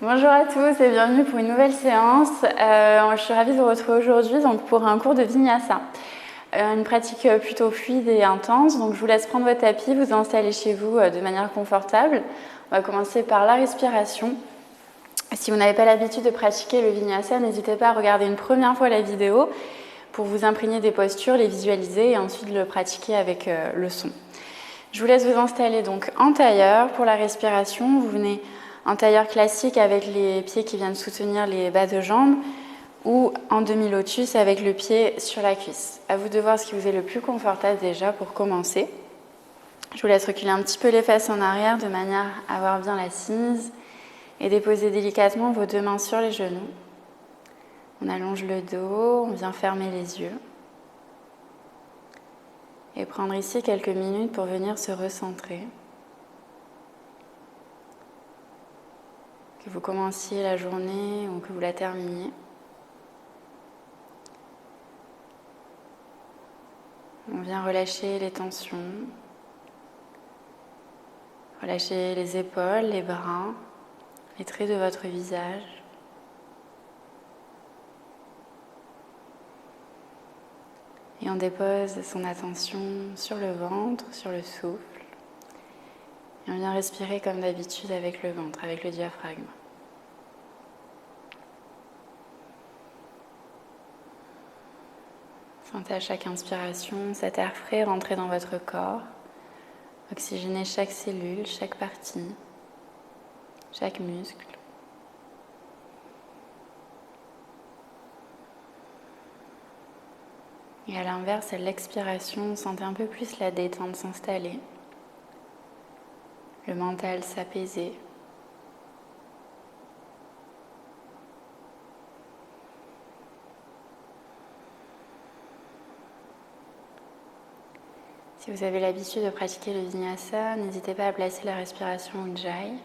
Bonjour à tous et bienvenue pour une nouvelle séance. Je suis ravie de vous retrouver aujourd'hui pour un cours de Vinyasa. Une pratique plutôt fluide et intense, donc je vous laisse prendre votre tapis, vous installer chez vous de manière confortable. On va commencer par la respiration. Si vous n'avez pas l'habitude de pratiquer le Vinyasa, n'hésitez pas à regarder une première fois la vidéo pour vous imprégner des postures, les visualiser et ensuite le pratiquer avec le son. Je vous laisse vous installer donc en tailleur pour la respiration. Vous venez en tailleur classique avec les pieds qui viennent soutenir les bas de jambes ou en demi-lotus avec le pied sur la cuisse. À vous de voir ce qui vous est le plus confortable déjà pour commencer. Je vous laisse reculer un petit peu les fesses en arrière de manière à avoir bien l'assise et déposer délicatement vos deux mains sur les genoux. On allonge le dos, on vient fermer les yeux. Et prendre ici quelques minutes pour venir se recentrer. Que vous commenciez la journée ou que vous la terminiez. On vient relâcher les tensions, relâcher les épaules, les bras, les traits de votre visage. Et on dépose son attention sur le ventre, sur le souffle. Et on vient respirer comme d'habitude avec le ventre, avec le diaphragme. Sentez à chaque inspiration cet air frais rentrer dans votre corps, oxygéner chaque cellule, chaque partie, chaque muscle. Et à l'inverse, à l'expiration, sentez un peu plus la détente s'installer, le mental s'apaiser. Si vous avez l'habitude de pratiquer le Vinyasa, n'hésitez pas à placer la respiration Ujjayi.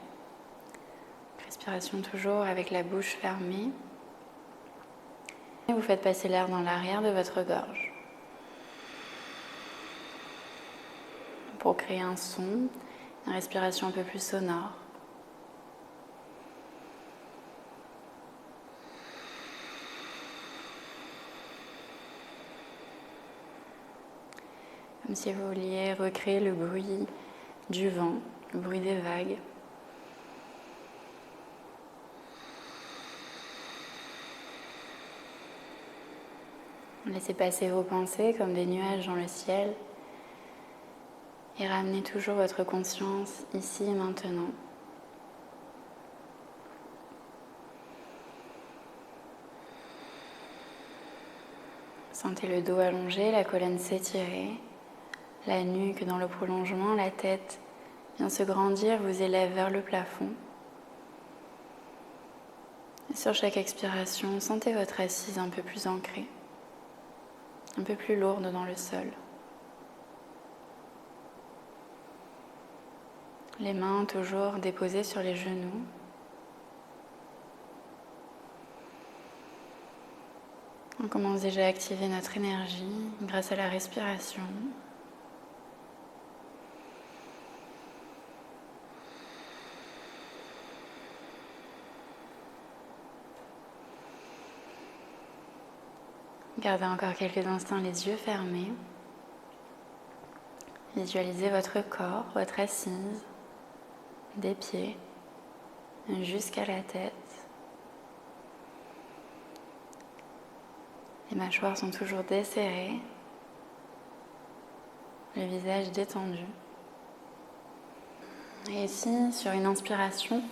Respiration toujours avec la bouche fermée. Et vous faites passer l'air dans l'arrière de votre gorge. Pour créer un son, une respiration un peu plus sonore. Comme si vous vouliez recréer le bruit du vent, le bruit des vagues. Laissez passer vos pensées comme des nuages dans le ciel et ramenez toujours votre conscience ici et maintenant. Sentez le dos allongé, la colonne s'étirer, la nuque dans le prolongement, la tête vient se grandir, vous élève vers le plafond. Et sur chaque expiration, sentez votre assise un peu plus ancrée, un peu plus lourde dans le sol. Les mains toujours déposées sur les genoux. On commence déjà à activer notre énergie grâce à la respiration. Gardez encore quelques instants les yeux fermés. Visualisez votre corps, votre assise, des pieds jusqu'à la tête. Les mâchoires sont toujours desserrées, le visage détendu. Et ici, sur une inspiration,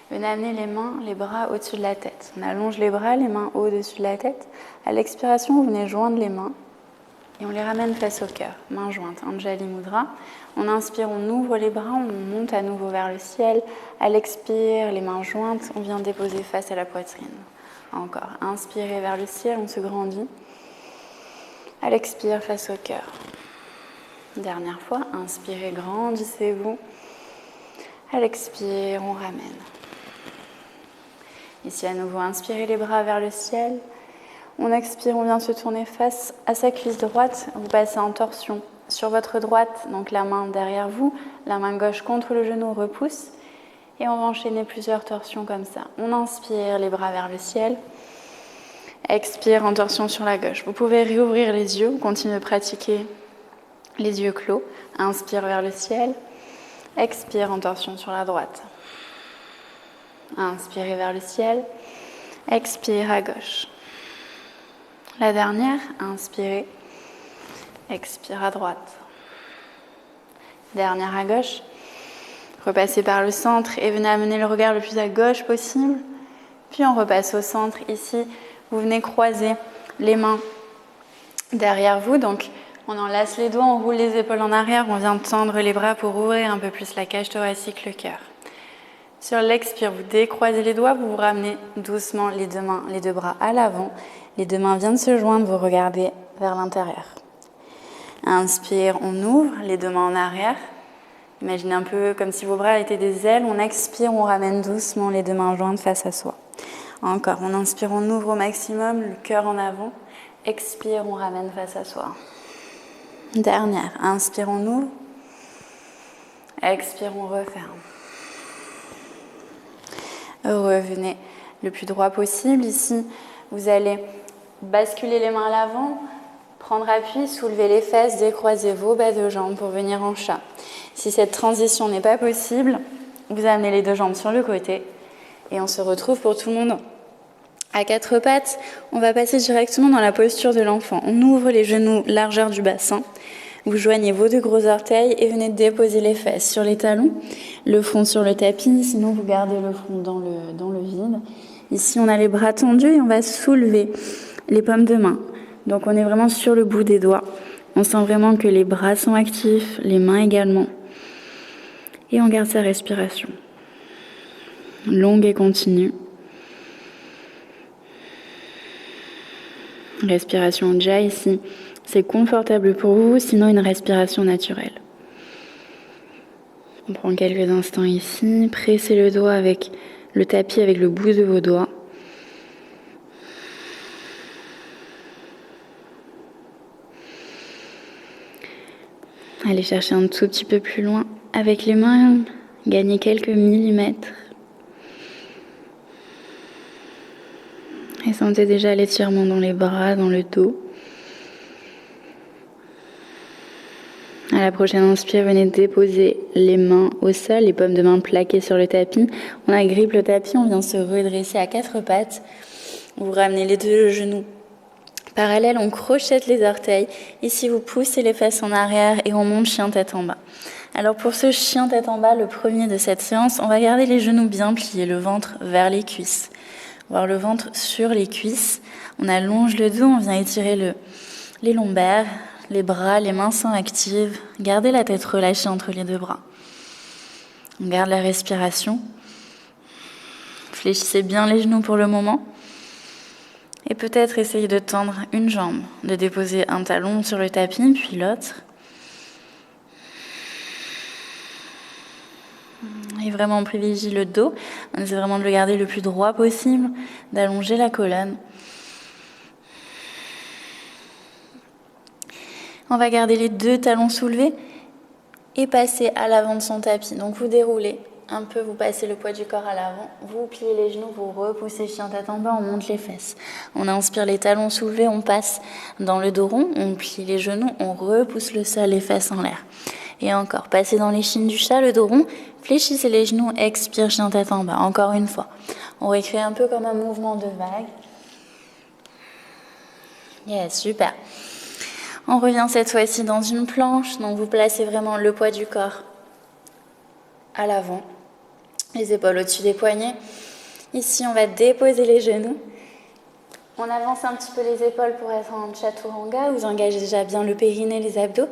venez amener les mains, les bras au-dessus de la tête. On allonge les bras, les mains au-dessus de la tête. À l'expiration, vous venez joindre les mains et on les ramène face au cœur, mains jointes, Anjali Mudra. On inspire, on ouvre les bras, on monte à nouveau vers le ciel. À l'expire, les mains jointes, on vient déposer face à la poitrine. Encore, inspirez vers le ciel, on se grandit. À l'expire, face au cœur. Dernière fois, inspirez, grandissez-vous. À l'expire, on ramène. Ici, à nouveau, inspirez les bras vers le ciel. On expire, on vient se tourner face à sa cuisse droite. Vous passez en torsion sur votre droite, donc la main derrière vous, la main gauche contre le genou repousse. Et on va enchaîner plusieurs torsions comme ça. On inspire, les bras vers le ciel. Expire en torsion sur la gauche. Vous pouvez réouvrir les yeux ou continuer de pratiquer les yeux clos. Inspire vers le ciel. Expire en torsion sur la droite. Inspirez vers le ciel. Expire à gauche. La dernière, inspirez. Expire à droite. Dernière à gauche. Repassez par le centre et venez amener le regard le plus à gauche possible. Puis on repasse au centre. Ici, vous venez croiser les mains derrière vous. Donc, on enlace les doigts, on roule les épaules en arrière. On vient tendre les bras pour ouvrir un peu plus la cage thoracique, le cœur. Sur l'expire, vous décroisez les doigts. Vous vous ramenez doucement les deux mains, les deux bras à l'avant. Les deux mains viennent se joindre. Vous regardez vers l'intérieur. Inspire, on ouvre les deux mains en arrière. Imaginez un peu comme si vos bras étaient des ailes. On expire, on ramène doucement les deux mains jointes face à soi. Encore, on inspire, on ouvre au maximum, le cœur en avant. Expire, on ramène face à soi. Dernière, inspire, on ouvre. Expire, on referme. Revenez le plus droit possible. Ici, vous allez basculer les mains à l'avant. Prendre appui, soulever les fesses, décroiser vos bas de jambes pour venir en chat. Si cette transition n'est pas possible, vous amenez les deux jambes sur le côté et on se retrouve pour tout le monde à quatre pattes. On va passer directement dans la posture de l'enfant. On ouvre les genoux, largeur du bassin. Vous joignez vos deux gros orteils et venez déposer les fesses sur les talons, le front sur le tapis, sinon vous gardez le front dans le vide. Ici, on a les bras tendus et on va soulever les paumes de main. Donc on est vraiment sur le bout des doigts. On sent vraiment que les bras sont actifs, les mains également. Et on garde sa respiration. Longue et continue. Respiration Ujjayi ici. C'est confortable pour vous, sinon une respiration naturelle. On prend quelques instants ici. Pressez le doigt avec le tapis avec le bout de vos doigts. Allez chercher un tout petit peu plus loin avec les mains, gagnez quelques millimètres. Et sentez déjà l'étirement dans les bras, dans le dos. À la prochaine inspire, venez déposer les mains au sol, les paumes de main plaquées sur le tapis. On agrippe le tapis, on vient se redresser à quatre pattes. Vous ramenez les deux genoux parallèles, on crochette les orteils. Ici, vous poussez les fesses en arrière et on monte chien tête en bas. Alors pour ce chien tête en bas, le premier de cette séance, on va garder les genoux bien pliés, le ventre vers les cuisses. Voir le ventre sur les cuisses. On allonge le dos, on vient étirer les lombaires, les bras, les mains sont actives. Gardez la tête relâchée entre les deux bras. On garde la respiration. Fléchissez bien les genoux pour le moment. Et peut-être essayez de tendre une jambe, de déposer un talon sur le tapis, puis l'autre. Et vraiment, on privilégie le dos. On essaie vraiment de le garder le plus droit possible, d'allonger la colonne. On va garder les deux talons soulevés et passer à l'avant de son tapis. Donc vous déroulez un peu, vous passez le poids du corps à l'avant, vous pliez les genoux, vous repoussez chien tête en bas, on monte les fesses. On inspire les talons soulevés, on passe dans le dos rond, on plie les genoux, on repousse le sol, les fesses en l'air. Et encore, passez dans les chines du chat, le dos rond, fléchissez les genoux, expire chien tête en bas. Encore une fois. On recrée un peu comme un mouvement de vague. Yes, super. On revient cette fois-ci dans une planche, donc vous placez vraiment le poids du corps à l'avant, les épaules au-dessus des poignets. Ici, on va déposer les genoux. On avance un petit peu les épaules pour être en chaturanga. Vous engagez déjà bien le périnée, les abdos.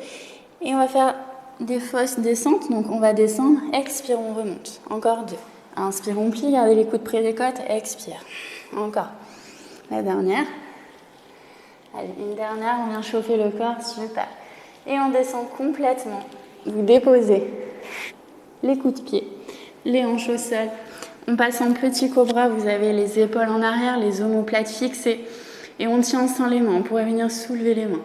Et on va faire des fausses descentes. Donc, on va descendre. Expire, on remonte. Encore deux. Inspire, on plie. Gardez les coudes près des côtes. Expire. Encore. La dernière. Allez, une dernière. On vient chauffer le corps. Super. Et on descend complètement. Vous déposez les coups de pied, les hanches au sol. On passe en petit cobra, vous avez les épaules en arrière, les omoplates fixées. Et on tient sans les mains, on pourrait venir soulever les mains.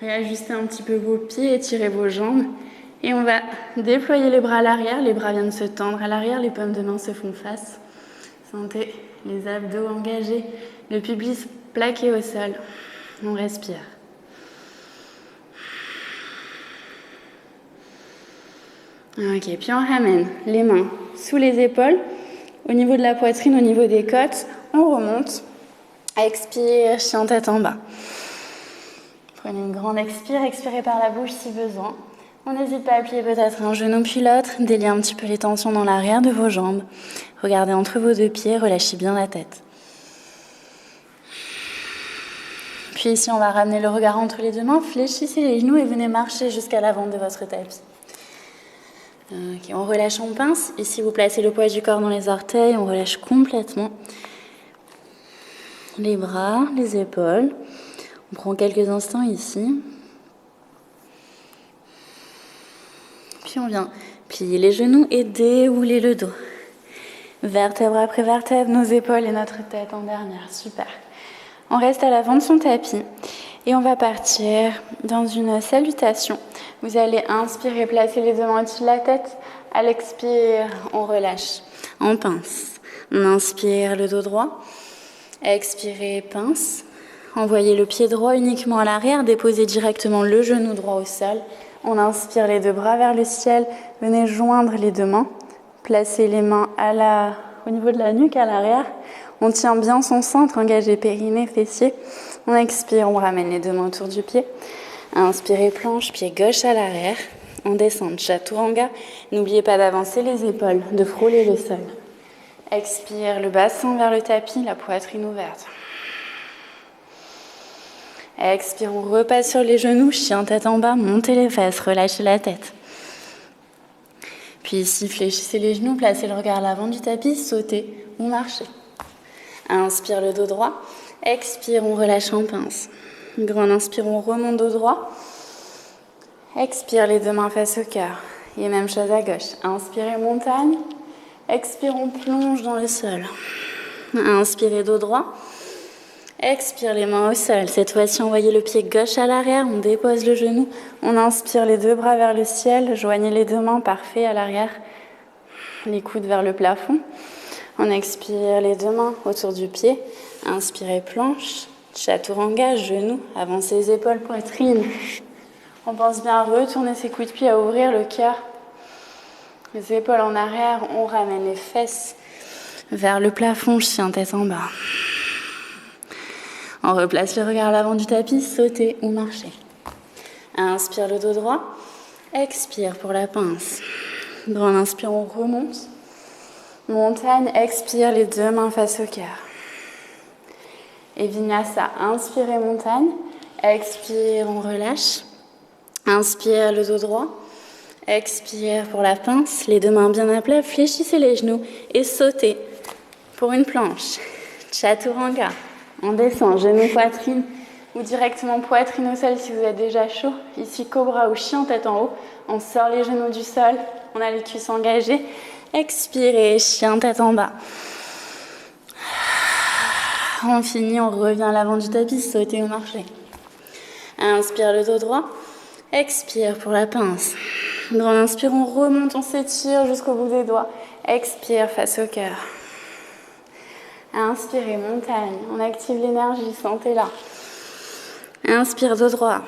Réajustez un petit peu vos pieds, étirez vos jambes. Et on va déployer les bras à l'arrière. Les bras viennent se tendre à l'arrière, les paumes de main se font face. Sentez les abdos engagés, le pubis plaqué au sol. On respire. Ok, puis on ramène les mains sous les épaules, au niveau de la poitrine, au niveau des côtes. On remonte. Expire, chien tête en bas. Prenez une grande expire, expirez par la bouche si besoin. On n'hésite pas à plier peut-être un genou puis l'autre, délier un petit peu les tensions dans l'arrière de vos jambes. Regardez entre vos deux pieds, relâchez bien la tête. Puis ici, on va ramener le regard entre les deux mains, fléchissez les genoux et venez marcher jusqu'à l'avant de votre tapis. Ok, on relâche en pince. Ici, vous placez le poids du corps dans les orteils, on relâche complètement les bras, les épaules. On prend quelques instants ici. Puis on vient plier les genoux et dérouler le dos. Vertèbre après vertèbre, nos épaules et notre tête en dernière. Super. On reste à l'avant de son tapis et on va partir dans une salutation. Vous allez inspirer, placer les deux mains au-dessus de la tête. À l'expire, on relâche en pince. On inspire le dos droit. Expirez, pince. Envoyez le pied droit uniquement à l'arrière. Déposez directement le genou droit au sol. On inspire les deux bras vers le ciel. Venez joindre les deux mains. Placez les mains au niveau de la nuque, à l'arrière. On tient bien son centre, engagé périnée, fessier. On expire, on ramène les deux mains autour du pied. Inspirez, planche, pied gauche à l'arrière. On descend, chaturanga. N'oubliez pas d'avancer les épaules, de frôler le sol. Expire, le bassin vers le tapis, la poitrine ouverte. Expire, on repasse sur les genoux, chien tête en bas, montez les fesses, relâchez la tête. Puis ici, fléchissez les genoux, placez le regard à l'avant du tapis, sautez ou marchez. Inspire le dos droit, expire, on relâche en pince. Grand inspire, on remonte dos droit. Expire, les deux mains face au cœur. Et même chose à gauche. Inspirez, montagne. Expire, on plonge dans le sol. Inspirez, dos droit. Expire, les mains au sol. Cette fois-ci, envoyez le pied gauche à l'arrière. On dépose le genou. On inspire les deux bras vers le ciel. Joignez les deux mains, parfait, à l'arrière. Les coudes vers le plafond. On expire les deux mains autour du pied. Inspirez, planche. Chaturanga, genoux. Avancez les épaules, poitrine. On pense bien à retourner ses coups de pied, à ouvrir le cœur. Les épaules en arrière. On ramène les fesses vers le plafond. Chien tête en bas. On replace le regard à l'avant du tapis, sautez ou marchez. Inspire le dos droit, expire pour la pince. Grand inspire, on remonte. Montagne, expire les deux mains face au cœur. Et Vinyasa, inspirez montagne, expire, on relâche. Inspire le dos droit, expire pour la pince, les deux mains bien à plat, fléchissez les genoux et sautez pour une planche. Chaturanga. On descend, genou, poitrine ou directement poitrine au sol si vous êtes déjà chaud. Ici, cobra ou chien tête en haut. On sort les genoux du sol, on a les cuisses engagées. Expirez, chien tête en bas. On finit, on revient à l'avant du tapis, sautez ou marchez. Inspire le dos droit. Expire pour la pince. Grand inspire, on remonte, on s'étire jusqu'au bout des doigts. Expire face au cœur. Inspirez, montagne. On active l'énergie, sentez-la. Inspire, dos droit.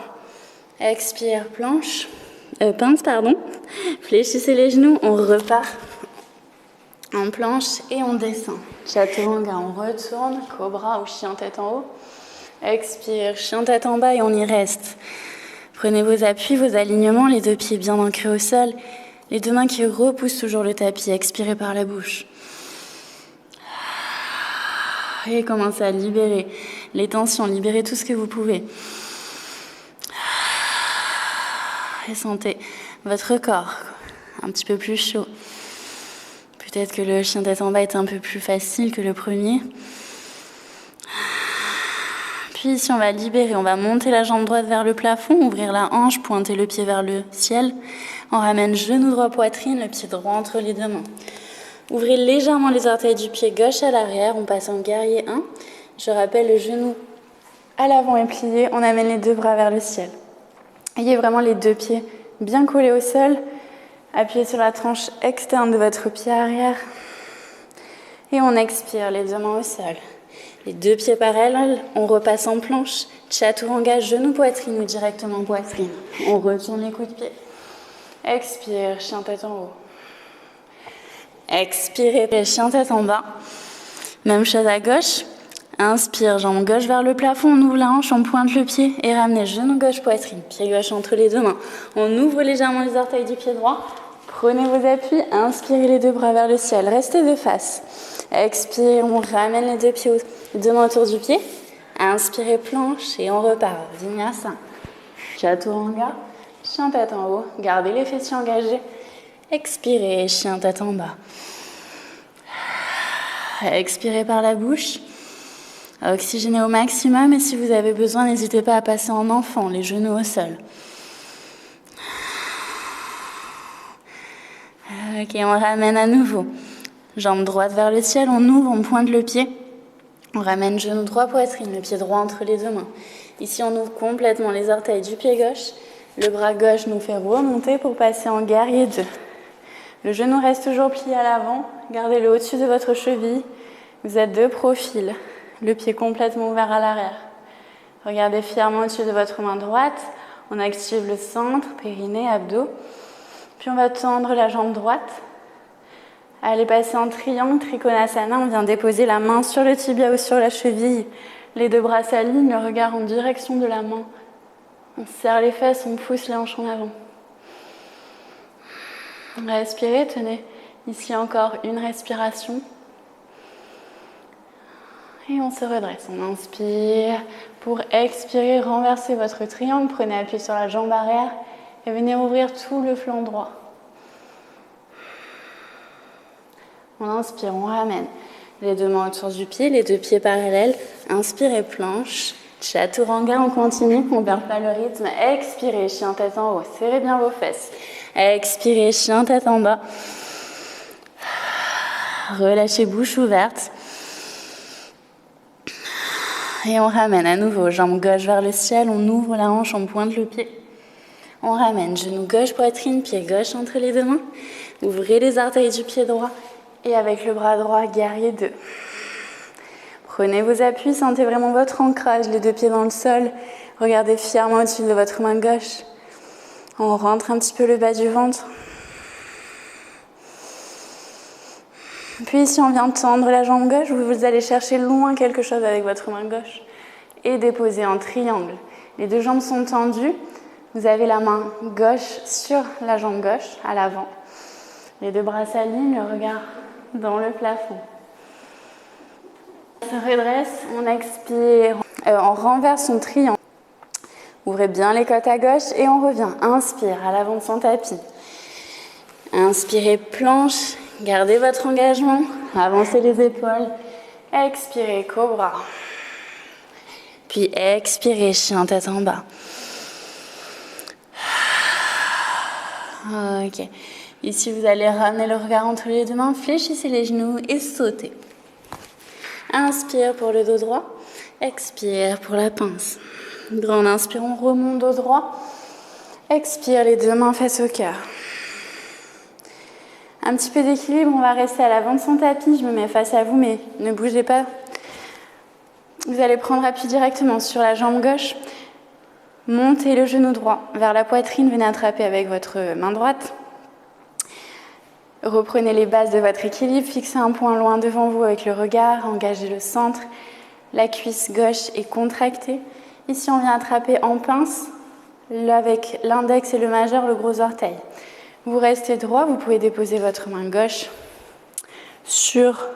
Expire, planche. Pince, pardon. Fléchissez les genoux, on repart en planche et on descend. Chaturanga, on retourne. Cobra ou chien tête en haut. Expire, chien tête en bas et on y reste. Prenez vos appuis, vos alignements, les deux pieds bien ancrés au sol. Les deux mains qui repoussent toujours le tapis. Expirez par la bouche. Et commencez à libérer les tensions, libérez tout ce que vous pouvez. Et sentez votre corps un petit peu plus chaud. Peut-être que le chien tête en bas est un peu plus facile que le premier. Puis ici, on va libérer, on va monter la jambe droite vers le plafond, ouvrir la hanche, pointer le pied vers le ciel. On ramène genou droit, poitrine, le pied droit entre les deux mains. Ouvrez légèrement les orteils du pied gauche à l'arrière, on passe en guerrier 1. Je rappelle, le genou à l'avant est plié, on amène les deux bras vers le ciel. Ayez vraiment les deux pieds bien collés au sol. Appuyez sur la tranche externe de votre pied arrière. Et on expire, les deux mains au sol. Les deux pieds parallèles, on repasse en planche. Chaturanga, genou, poitrine ou directement poitrine. On retourne les coups de pied. Expire, chien tête en haut. Expirez, chien tête en bas. Même chose à gauche. Inspire, jambe gauche vers le plafond, on ouvre la hanche, on pointe le pied et ramenez genou gauche, poitrine, pied gauche entre les deux mains. On ouvre légèrement les orteils du pied droit. Prenez vos appuis, inspirez les deux bras vers le ciel, restez de face. Expire, on ramène les deux pieds, deux mains autour du pied. Inspirez, planche et on repart. Vinyasa. Chaturanga, chien tête en haut, gardez les fessiers engagés. Expirez, chien tête en bas. Expirez par la bouche. Oxygénez au maximum et si vous avez besoin, n'hésitez pas à passer en enfant, les genoux au sol. Ok, on ramène à nouveau. Jambe droite vers le ciel, on ouvre, on pointe le pied. On ramène genou droit, poitrine, le pied droit entre les deux mains. Ici, on ouvre complètement les orteils du pied gauche. Le bras gauche nous fait remonter pour passer en guerrier 2. Le genou reste toujours plié à l'avant. Gardez-le au-dessus de votre cheville. Vous êtes de profil. Le pied complètement ouvert à l'arrière. Regardez fièrement au-dessus de votre main droite. On active le centre, périnée, abdos. Puis on va tendre la jambe droite. Allez passer en triangle, Trikonasana. On vient déposer la main sur le tibia ou sur la cheville. Les deux bras s'alignent, le regard en direction de la main. On serre les fesses, on pousse les hanches en avant. Respirez, tenez ici encore une respiration. Et on se redresse, on inspire. Pour expirer, renversez votre triangle, prenez appui sur la jambe arrière et venez ouvrir tout le flanc droit. On inspire, on ramène les deux mains autour du pied, les deux pieds parallèles. Inspirez, planche. Chaturanga, on continue, on ne perd pas le rythme. Expirez, chien tête en haut, serrez bien vos fesses. Expirez, chien tête en bas. Relâchez bouche ouverte. Et on ramène à nouveau, jambe gauche vers le ciel, on ouvre la hanche, on pointe le pied. On ramène, genou gauche, poitrine, pied gauche entre les deux mains. Ouvrez les orteils du pied droit et avec le bras droit, guerrier 2. Prenez vos appuis, sentez vraiment votre ancrage, les deux pieds dans le sol. Regardez fièrement au-dessus de votre main gauche. On rentre un petit peu le bas du ventre. Puis ici, on vient tendre la jambe gauche. Vous allez chercher loin quelque chose avec votre main gauche et déposer en triangle. Les deux jambes sont tendues. Vous avez la main gauche sur la jambe gauche, à l'avant. Les deux bras s'alignent, le regard dans le plafond. On se redresse, on expire. On renverse son triangle. Ouvrez bien les côtes à gauche et on revient. Inspire à l'avant de son tapis. Inspirez, planche. Gardez votre engagement, avancez les épaules, expirez, cobra. Puis expirez, chien tête en bas. Ok. Ici, vous allez ramener le regard entre les deux mains, fléchissez les genoux et sautez. Inspire pour le dos droit, expire pour la pince. Grand inspire, on remonte dos droit. Expire, les deux mains face au cœur. Un petit peu d'équilibre, on va rester à l'avant de son tapis. Je me mets face à vous, mais ne bougez pas. Vous allez prendre appui directement sur la jambe gauche. Montez le genou droit vers la poitrine. Venez attraper avec votre main droite. Reprenez les bases de votre équilibre. Fixez un point loin devant vous avec le regard. Engagez le centre. La cuisse gauche est contractée. Ici, on vient attraper en pince, avec l'index et le majeur, le gros orteil. Vous restez droit, vous pouvez déposer votre main gauche sur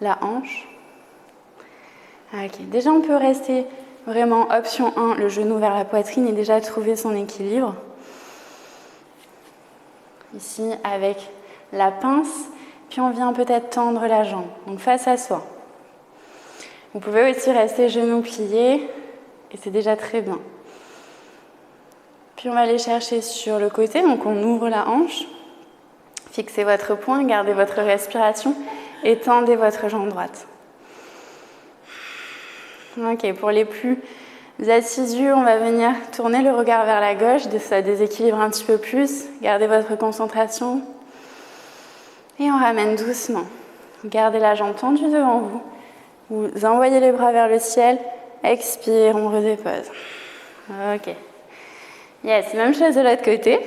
la hanche. Ok, déjà on peut rester vraiment option 1, le genou vers la poitrine et déjà trouver son équilibre. Ici avec la pince, puis on vient peut-être tendre la jambe, donc face à soi. Vous pouvez aussi rester genoux pliés et c'est déjà très bien. Puis on va aller chercher sur le côté, donc on ouvre la hanche, fixez votre poing, gardez votre respiration et tendez votre jambe droite. Ok, pour les plus Vous êtes assidu, on va venir tourner le regard vers la gauche, ça déséquilibre un petit peu plus. Gardez votre concentration. Et on ramène doucement. Gardez la jambe tendue devant vous. Vous envoyez les bras vers le ciel. Expire, on redépose. Ok. Yes, même chose de l'autre côté.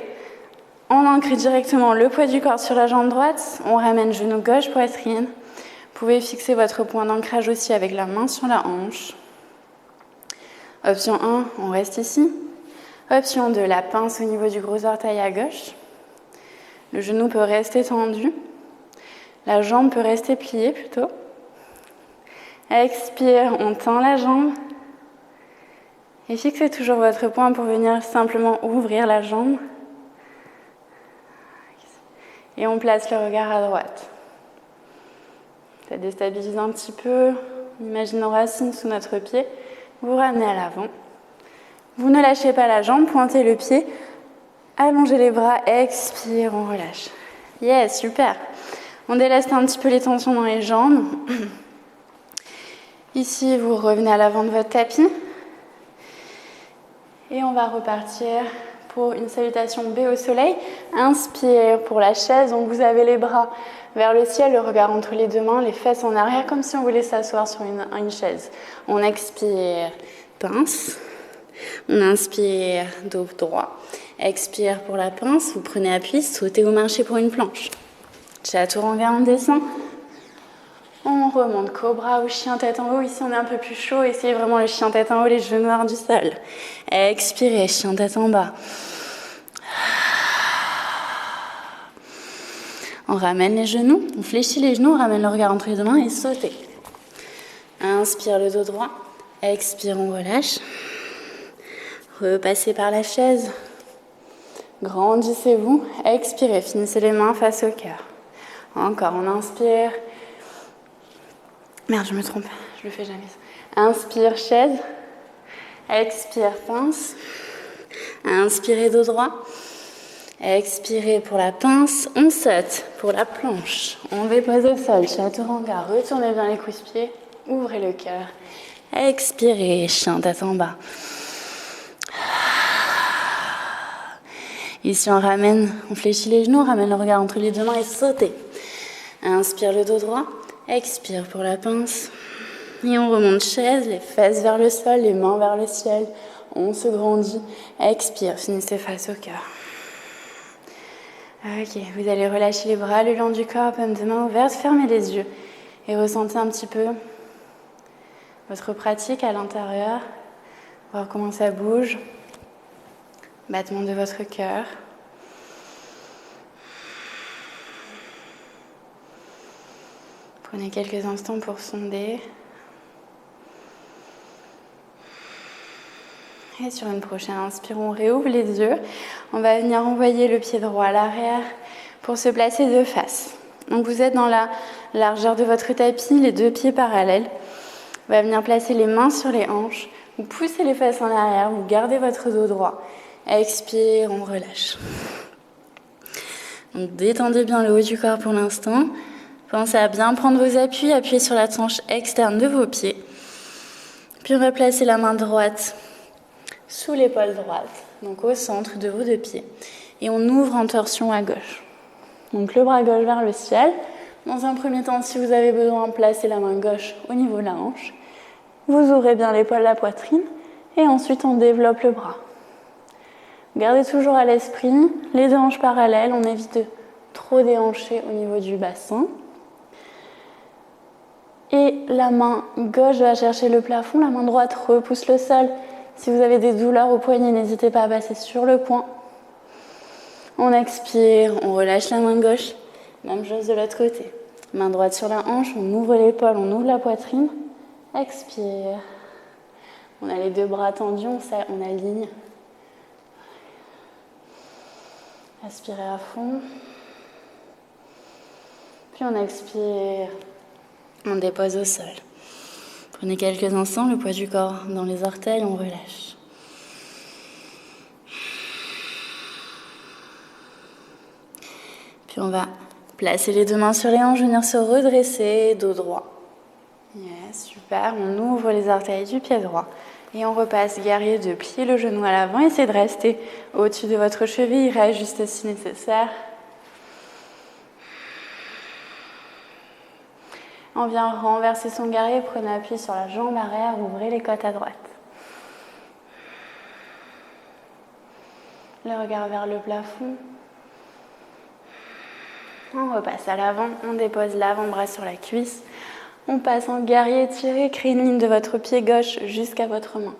On ancre directement le poids du corps sur la jambe droite. On ramène genou gauche, poitrine. Vous pouvez fixer votre point d'ancrage aussi avec la main sur la hanche. Option 1, on reste ici. Option 2, la pince au niveau du gros orteil à gauche. Le genou peut rester tendu. La jambe peut rester pliée plutôt. Expire, on tend la jambe. Et fixez toujours votre point pour venir simplement ouvrir la jambe. Et on place le regard à droite. Ça déstabilise un petit peu. On imagine nos racines sous notre pied. Vous ramenez à l'avant. Vous ne lâchez pas la jambe, pointez le pied. Allongez les bras, expire, on relâche. Yes, super. On déleste un petit peu les tensions dans les jambes. Ici, vous revenez à l'avant de votre tapis. Et on va repartir pour une salutation B au soleil. Inspire pour la chaise. Donc vous avez les bras vers le ciel, le regard entre les deux mains, les fesses en arrière, comme si on voulait s'asseoir sur une chaise. On expire, pince. On inspire, dos droit. Expire pour la pince. Vous prenez appui, sautez ou marchez pour une planche. Chaturanga, on descend. On remonte cobra ou chien tête en haut. Ici, on est un peu plus chaud. Essayez vraiment le chien tête en haut, les genoux hors du sol. Expirez, chien tête en bas. On ramène les genoux. On fléchit les genoux, on ramène le regard entre les deux mains et sautez. Inspire le dos droit. Expire, on relâche. Repassez par la chaise. Grandissez-vous. Expirez, finissez les mains face au cœur. Encore, on inspire. Merde, je me trompe, je le fais jamais. Inspire, chaise. Expire, pince. Inspirez, dos droit. Expirez pour la pince. On saute pour la planche. On dépose au sol, chaturanga. Retournez bien les coups-pieds. Ouvrez le cœur. Expirez, chien tête en bas. Ici, on ramène, on fléchit les genoux, on ramène le regard entre les deux mains et sautez. Inspire le dos droit. Expire pour la pince. Et on remonte chaise, les fesses vers le sol, les mains vers le ciel. On se grandit. Expire, finissez face au cœur. Ok, vous allez relâcher les bras le long du corps, paume de main ouverte, fermez les yeux. Et ressentez un petit peu votre pratique à l'intérieur. Voir comment ça bouge. Battement de votre cœur. Prenez quelques instants pour sonder. Et sur une prochaine inspire, on réouvre les yeux. On va venir envoyer le pied droit à l'arrière pour se placer de face. Donc vous êtes dans la largeur de votre tapis, les deux pieds parallèles. On va venir placer les mains sur les hanches. Vous poussez les fesses en arrière, vous gardez votre dos droit. Expire, on relâche. Donc détendez bien le haut du corps pour l'instant. Pensez à bien prendre vos appuis, appuyez sur la tranche externe de vos pieds. Puis on va placer la main droite sous l'épaule droite, donc au centre de vos deux pieds. Et on ouvre en torsion à gauche. Donc le bras gauche vers le ciel. Dans un premier temps, si vous avez besoin, placez la main gauche au niveau de la hanche. Vous ouvrez bien l'épaule, la poitrine. Et ensuite, on développe le bras. Gardez toujours à l'esprit les deux hanches parallèles. On évite de trop déhancher au niveau du bassin. Et la main gauche va chercher le plafond, la main droite repousse le sol. Si vous avez des douleurs au poignet, n'hésitez pas à passer sur le coin. On expire, on relâche la main gauche. Même chose de l'autre côté. Main droite sur la hanche, on ouvre l'épaule, on ouvre la poitrine. Expire. On a les deux bras tendus, on aligne. Inspirez à fond. Puis on expire. On dépose au sol. Prenez quelques instants, le poids du corps dans les orteils, on relâche. Puis on va placer les deux mains sur les hanches, venir se redresser, dos droit. Yes, super, on ouvre les orteils du pied droit. Et on repasse guerrier 2, pliez le genou à l'avant, essayez de rester au-dessus de votre cheville, réajuste si nécessaire. On vient renverser son guerrier, prenez appui sur la jambe arrière, ouvrez les côtes à droite. Le regard vers le plafond. On repasse à l'avant, on dépose l'avant-bras sur la cuisse. On passe en guerrier étiré, créez une ligne de votre pied gauche jusqu'à votre main.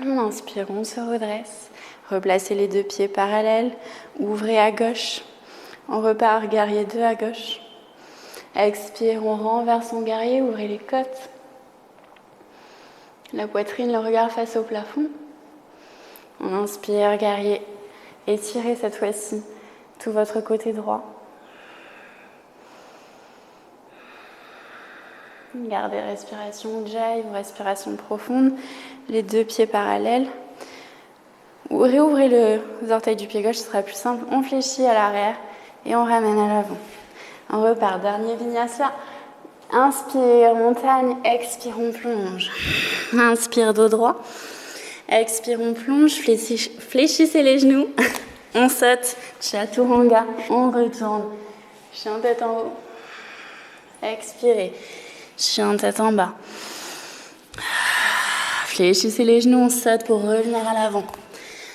On inspire, on se redresse. Replacez les deux pieds parallèles, ouvrez à gauche. On repart, guerrier 2 à gauche. Expire, on renverse son guerrier, ouvrez les côtes. La poitrine, le regard face au plafond. On inspire, guerrier. Étirez cette fois-ci tout votre côté droit. Gardez respiration Ujjayi, respiration profonde. Les deux pieds parallèles. Réouvrez les orteils du pied gauche, ce sera plus simple. On fléchit à l'arrière et on ramène à l'avant. On repart, dernier vinyasa. Inspire, montagne, expire, on plonge. Inspire, dos droit. Expire, on plonge, fléchissez les genoux. On saute, chaturanga, on retourne. Chien tête en haut. Expirez, chien tête en bas. Fléchissez les genoux, on saute pour revenir à l'avant.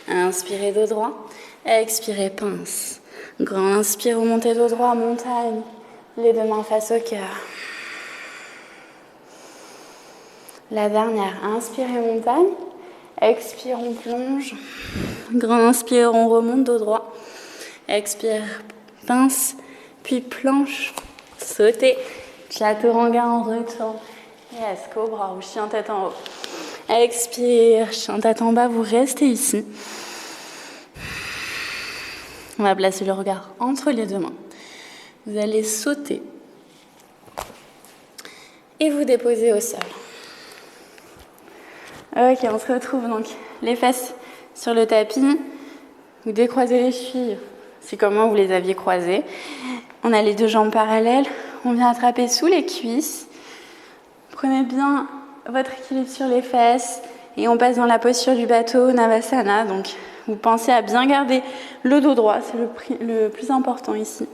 Inspirez, dos droit. Expirez, pince. Grand inspire, remontez dos droit, montagne. Les deux mains face au cœur. La dernière, inspirez, montagne. Expire, on plonge. Grand inspire, on remonte dos droit. Expire, pince, puis planche. Sautez. Chaturanga, on retourne. Yes, cobra ou chien tête en haut. Expire, chien tête en bas, vous restez ici. On va placer le regard entre les deux mains. Vous allez sauter et vous déposer au sol. Ok, on se retrouve donc les fesses sur le tapis. Vous décroisez les chevilles, c'est comme moi vous les aviez croisées. On a les deux jambes parallèles. On vient attraper sous les cuisses. Prenez bien votre équilibre sur les fesses et on passe dans la posture du bateau Navasana. Donc vous pensez à bien garder le dos droit, c'est le plus important ici.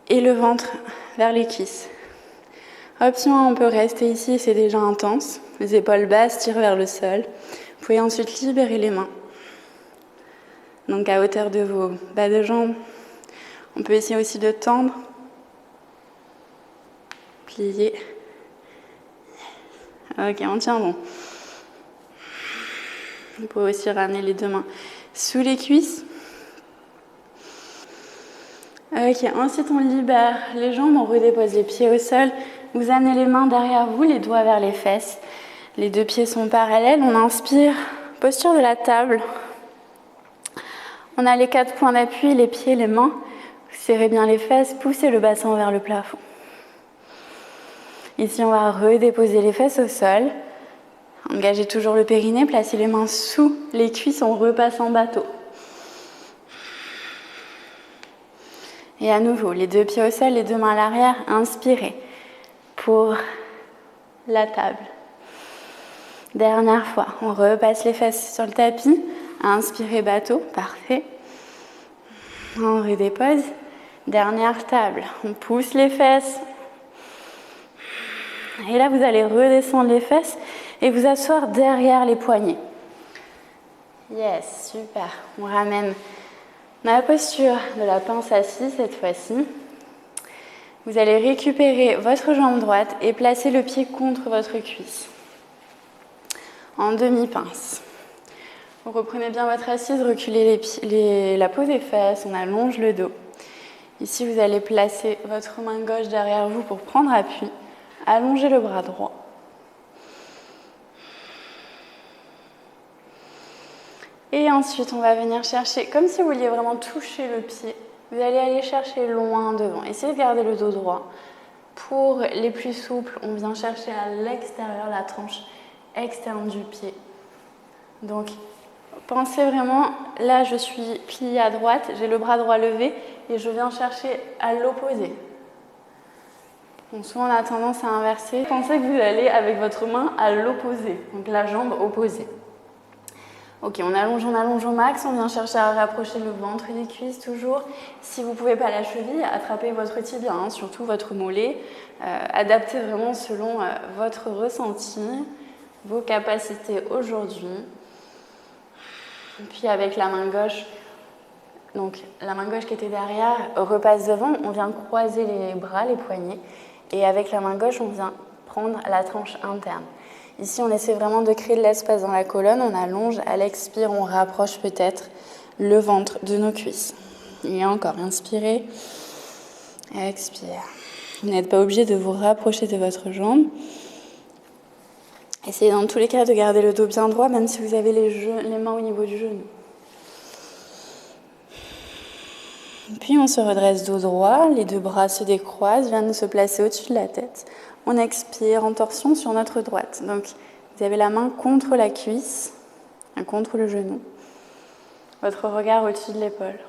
Et le ventre vers les cuisses. Option 1, on peut rester ici, c'est déjà intense. Les épaules basses tirent vers le sol. Vous pouvez ensuite libérer les mains. Donc à hauteur de vos bas de jambes. On peut essayer aussi de tendre. Plier. Ok, on tient bon. Vous pouvez aussi ramener les deux mains sous les cuisses. Ok, ensuite on libère les jambes, on redépose les pieds au sol. Vous amenez les mains derrière vous, les doigts vers les fesses. Les deux pieds sont parallèles. On inspire, posture de la table. On a les 4 points d'appui, les pieds, les mains. Vous serrez bien les fesses, poussez le bassin vers le plafond. Ici, on va redéposer les fesses au sol. Engagez toujours le périnée, placez les mains sous les cuisses, on repasse en bateau. Et à nouveau, les deux pieds au sol, les deux mains à l'arrière, inspirez pour la table. Dernière fois, on repasse les fesses sur le tapis, inspirez bateau, parfait. On redépose. Dernière table, on pousse les fesses. Et là, vous allez redescendre les fesses et vous asseoir derrière les poignets. Yes, super. On ramène la posture de la pince assise cette fois-ci. Vous allez récupérer votre jambe droite et placer le pied contre votre cuisse. En demi-pince. Vous reprenez bien votre assise, reculez la peau des fesses, on allonge le dos. Ici, vous allez placer votre main gauche derrière vous pour prendre appui. Allongez le bras droit. Et ensuite, on va venir chercher, comme si vous vouliez vraiment toucher le pied. Vous allez aller chercher loin devant. Essayez de garder le dos droit. Pour les plus souples, on vient chercher à l'extérieur, la tranche externe du pied. Donc, pensez vraiment, là je suis pliée à droite, j'ai le bras droit levé et je viens chercher à l'opposé. Donc souvent on a tendance à inverser. Pensez que vous allez avec votre main à l'opposé, donc la jambe opposée. Ok, on allonge au max, on vient chercher à rapprocher le ventre des cuisses toujours. Si vous ne pouvez pas la cheville, attrapez votre tibia, hein, surtout votre mollet. Adaptez vraiment selon votre ressenti, vos capacités aujourd'hui. Puis avec la main gauche, donc la main gauche qui était derrière repasse devant, on vient croiser les bras, les poignets. Et avec la main gauche, on vient prendre la tranche interne. Ici, on essaie vraiment de créer de l'espace dans la colonne. On allonge, à l'expire, on rapproche peut-être le ventre de nos cuisses. Et encore, inspirez, expire. Vous n'êtes pas obligé de vous rapprocher de votre jambe. Essayez dans tous les cas de garder le dos bien droit, même si vous avez les mains au niveau du genou. Puis on se redresse dos droit, les deux bras se décroisent, viennent se placer au-dessus de la tête. On expire en torsion sur notre droite. Donc, vous avez la main contre la cuisse, contre le genou. Votre regard au-dessus de l'épaule.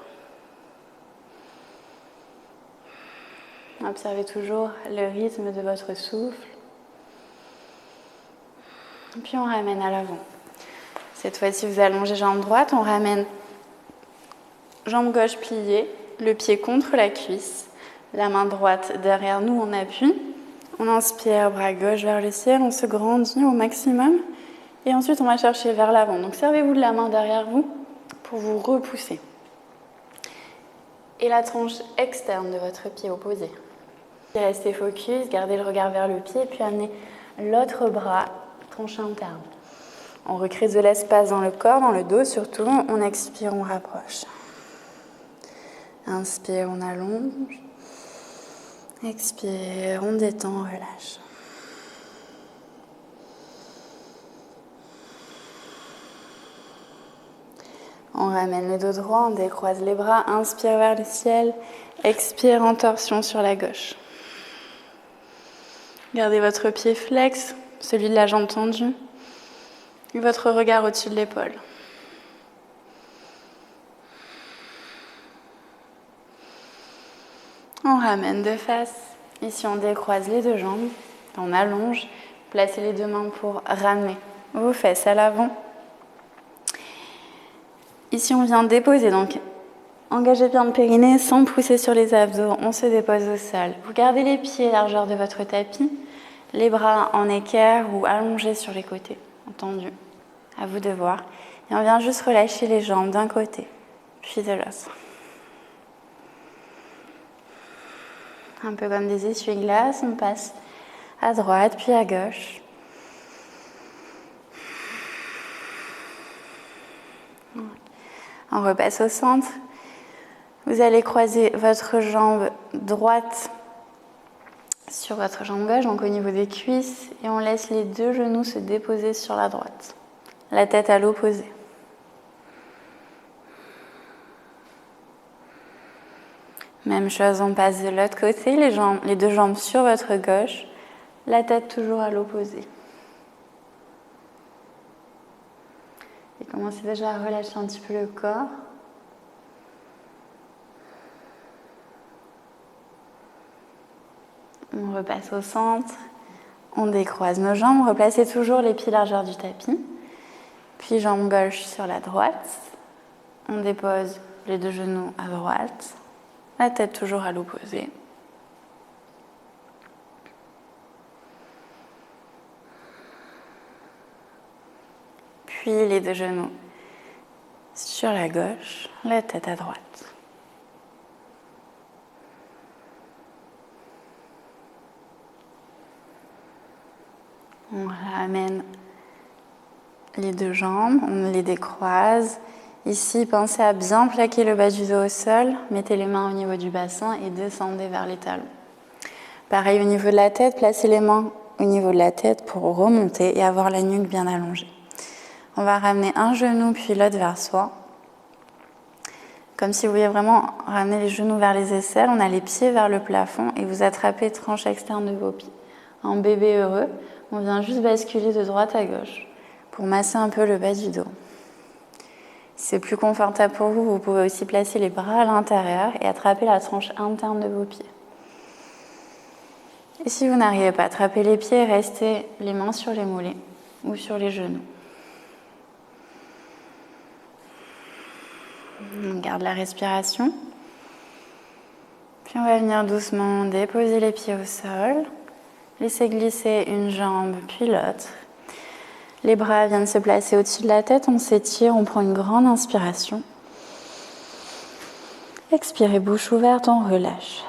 Observez toujours le rythme de votre souffle. Puis on ramène à l'avant. Cette fois-ci, vous allongez jambe droite, on ramène jambe gauche pliée, le pied contre la cuisse, la main droite derrière nous en appui. On inspire, bras gauche vers le ciel, on se grandit au maximum. Et ensuite, on va chercher vers l'avant. Donc, servez-vous de la main derrière vous pour vous repousser. Et la tranche externe de votre pied opposé. Restez focus, gardez le regard vers le pied, puis amenez l'autre bras, tranche interne. On recrée de l'espace dans le corps, dans le dos surtout. On expire, on rapproche. Inspire, on allonge. Expire, on détend, on relâche. On ramène le dos droit, on décroise les bras, inspire vers le ciel, expire en torsion sur la gauche. Gardez votre pied flex, celui de la jambe tendue, et votre regard au-dessus de l'épaule. On ramène de face. Ici, on décroise les deux jambes, on allonge, placez les deux mains pour ramener vos fesses à l'avant. Ici, on vient déposer, donc engagez bien le périnée sans pousser sur les abdos, on se dépose au sol. Vous gardez les pieds largeur de votre tapis, les bras en équerre ou allongés sur les côtés, entendu, à vous de voir. Et on vient juste relâcher les jambes d'un côté, puis de l'autre. Un peu comme des essuie-glaces, on passe à droite puis à gauche. On repasse au centre. Vous allez croiser votre jambe droite sur votre jambe gauche, donc au niveau des cuisses, et on laisse les deux genoux se déposer sur la droite. La tête à l'opposé. Même chose, on passe de l'autre côté, les deux jambes sur votre gauche, la tête toujours à l'opposé. Et commencez déjà à relâcher un petit peu le corps. On repasse au centre, on décroise nos jambes, replacez toujours les pieds largeur du tapis. Puis jambe gauche sur la droite, on dépose les deux genoux à droite. La tête toujours à l'opposé. Puis les deux genoux sur la gauche, la tête à droite. On ramène les deux jambes, on les décroise. Ici, pensez à bien plaquer le bas du dos au sol. Mettez les mains au niveau du bassin et descendez vers les talons. Pareil au niveau de la tête, placez les mains au niveau de la tête pour remonter et avoir la nuque bien allongée. On va ramener un genou puis l'autre vers soi. Comme si vous vouliez vraiment ramener les genoux vers les aisselles. On a les pieds vers le plafond et vous attrapez tranche externe de vos pieds. En bébé heureux, on vient juste basculer de droite à gauche pour masser un peu le bas du dos. Si c'est plus confortable pour vous, vous pouvez aussi placer les bras à l'intérieur et attraper la tranche interne de vos pieds. Et si vous n'arrivez pas à attraper les pieds, restez les mains sur les mollets ou sur les genoux. On garde la respiration. Puis on va venir doucement déposer les pieds au sol. Laissez glisser une jambe puis l'autre. Les bras viennent se placer au-dessus de la tête. On s'étire, on prend une grande inspiration. Expirez, bouche ouverte, on relâche.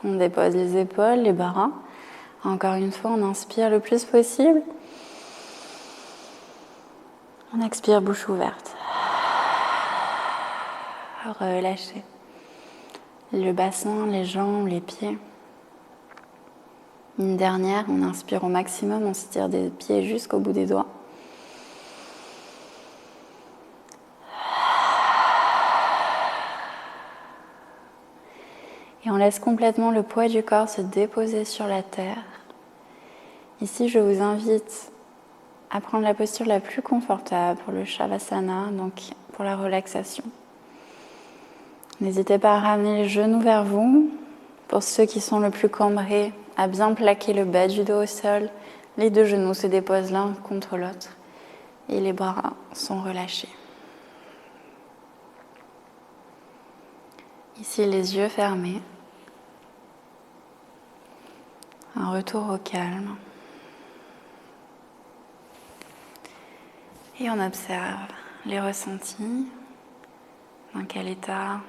On dépose les épaules, les bras. Encore une fois, on inspire le plus possible. On expire, bouche ouverte. Relâchez. Le bassin, les jambes, les pieds. Une dernière, on inspire au maximum, on s'étire des pieds jusqu'au bout des doigts. Et on laisse complètement le poids du corps se déposer sur la terre. Ici, je vous invite à prendre la posture la plus confortable pour le Shavasana, donc pour la relaxation. N'hésitez pas à ramener les genoux vers vous. Pour ceux qui sont le plus cambrés, à bien plaquer le bas du dos au sol. Les deux genoux se déposent l'un contre l'autre et les bras sont relâchés. Ici, les yeux fermés. Un retour au calme. Et on observe les ressentis, dans quel état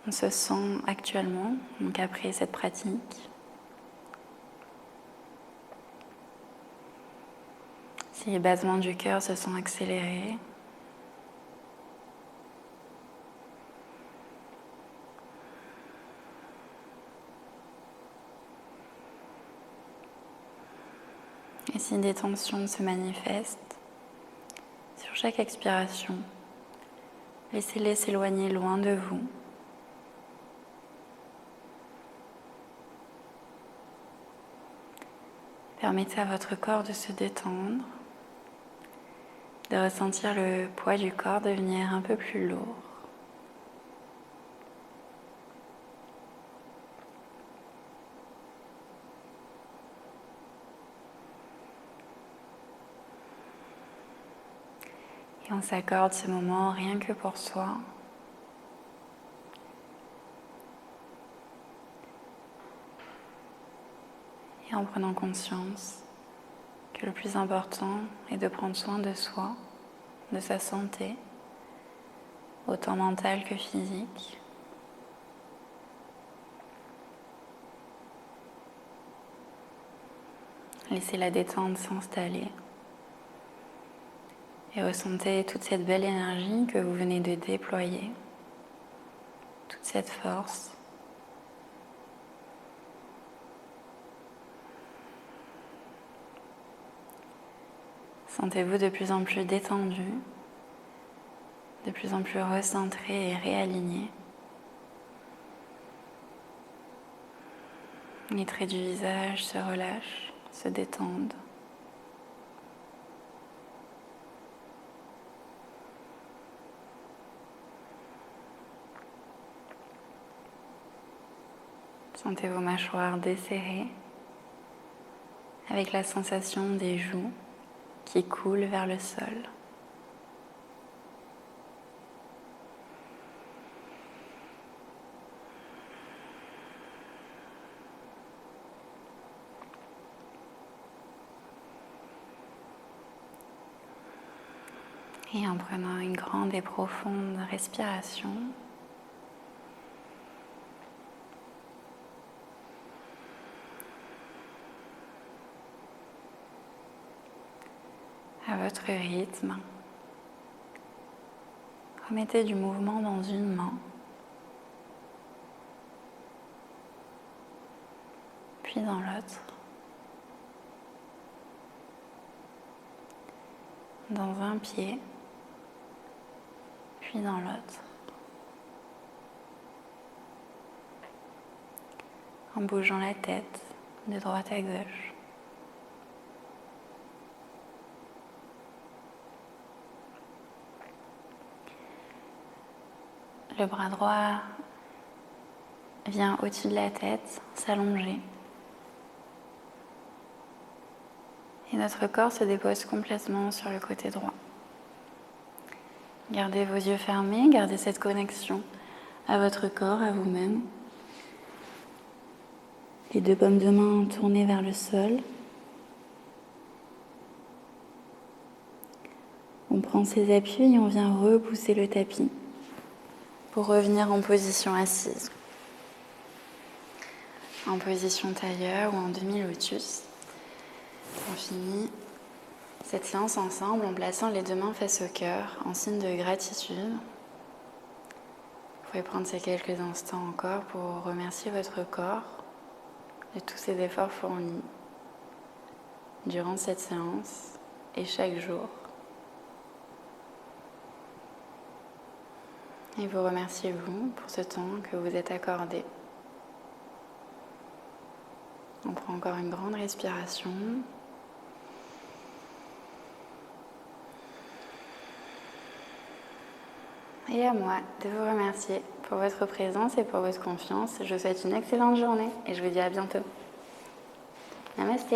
on se sent actuellement, donc après cette pratique. Si les battements du cœur se sont accélérés. Et si des tensions se manifestent, sur chaque expiration, laissez-les s'éloigner loin de vous. Permettez à votre corps de se détendre, de ressentir le poids du corps devenir un peu plus lourd. Et on s'accorde ce moment rien que pour soi. Et en prenant conscience que le plus important est de prendre soin de soi, de sa santé, autant mentale que physique. Laissez la détente s'installer et ressentez toute cette belle énergie que vous venez de déployer, toute cette force. Sentez-vous de plus en plus détendu, de plus en plus recentré et réaligné. Les traits du visage se relâchent, se détendent. Sentez vos mâchoires desserrées avec la sensation des joues qui coulent vers le sol. Et en prenant une grande et profonde respiration, à votre rythme, remettez du mouvement dans une main, puis dans l'autre, dans un pied, puis dans l'autre, en bougeant la tête de droite à gauche. Le bras droit vient au-dessus de la tête, s'allonger. Et notre corps se dépose complètement sur le côté droit. Gardez vos yeux fermés, gardez cette connexion à votre corps, à vous-même. Les deux paumes de main tournées vers le sol. On prend ses appuis et on vient repousser le tapis pour revenir en position assise. En position tailleur ou en demi-lotus. On finit cette séance ensemble en plaçant les deux mains face au cœur en signe de gratitude. Vous pouvez prendre ces quelques instants encore pour remercier votre corps de tous ces efforts fournis durant cette séance et chaque jour. Et vous remerciez vous pour ce temps que vous êtes accordé. On prend encore une grande respiration. Et à moi de vous remercier pour votre présence et pour votre confiance. Je vous souhaite une excellente journée et je vous dis à bientôt. Namasté.